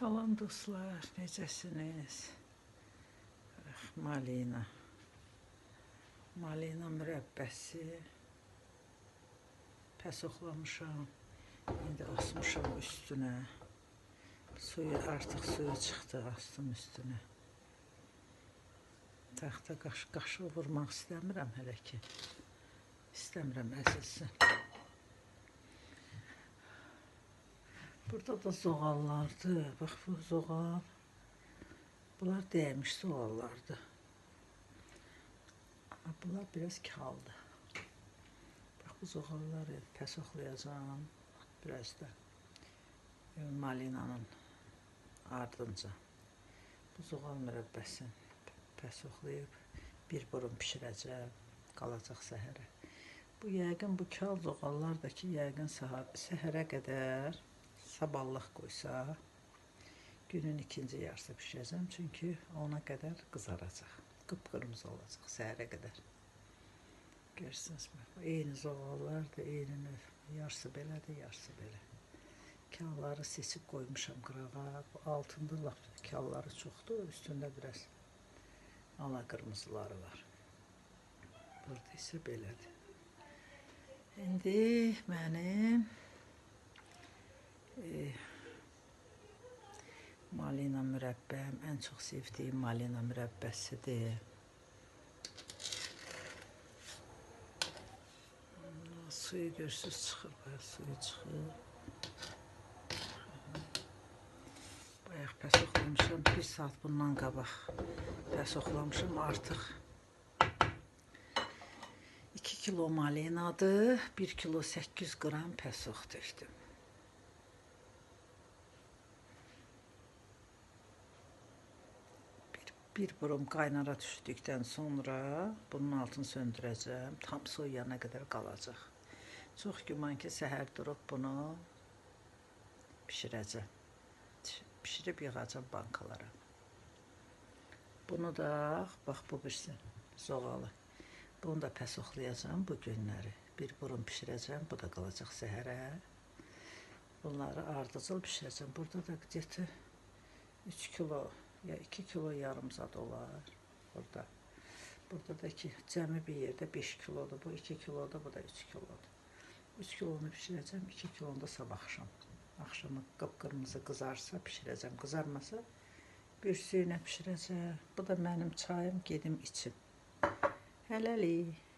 Salam dostlar, necəsiniz? Malina mürəbbəsi pəsoxlamışam. İndi asmışam üstünə. Artıq suyu çıxdı, astım üstünə. Taxta qaşıq vurmaq istəmirəm hələ ki. İstəmirəm əzilsin. Burada da zoğallardır. Bax bu zoğal. Bunlar dəymiş zoğallardır. Amma bunlar biraz kaldı. Bax bu zoğalları pəsoxlayacağım. Biraz da malinanın ardınca. Bu zoğal mürəbbəsini pəsoxlayıb bir burun bişirəcəm. Qalacaq səhərə. Bu yəqin bu kal zoğallar da ki, yəqin səhərə qədər saballıq qoysa, günün ikinci yarısı bişirəcəm. Çünki ona qədər qızaracaq. Qıpqırmızı olacaq səhərə qədər. Görürsünüz mü? Eyni zoğallardır, eyni növ. Yarısı belədir, yarısı belə. Kalları seçib qoymuşam qırağa. Altında laf kalları çoxdur, üstündə biraz ala qırmızıları var. Burada isə belədir. İndi mənim malina mürəbbəm, ən çox sevdiyim malina mürəbbəsidir. Suyu görürsünüz çıxır, suyu çıxır. Bayaq pəsoxlamışam, 1 saat bundan qabaq pəsoxlamışam artıq. 2 kilo malinadır, 1 kilo 800 qram pəsox tökdüm. Bir burum qaynara düşdükdən sonra bunun altını söndürəcəm. Tam soyuyana qədər qalacaq. Çox güman ki, səhər durub bunu bişirəcəm. Bişirib yığacam bankalara. Bunu da, bax bu birisi zoğalı. Bunu da pəsoxlayacam bu günləri. Bir burum bişirəcəm, bu da qalacaq səhərə. Bunları ardıcıl bişirəcəm. Burada da где-то 3 kilo ya 2 kilo yarım zad olar burada. Burada da ki cəmi bir yerdə 5 kilodur. Bu 2 kilodur, bu da 3 kilodur. 3 kilonu bişirəcəm, 2 kilonu da sabah axşam. Axşama qıpqırmızı qızarsa bişirəcəm. Qızarmasa bir suyuna bişirəcəm. Bu da mənim çayım, gedim içim. Hələlik.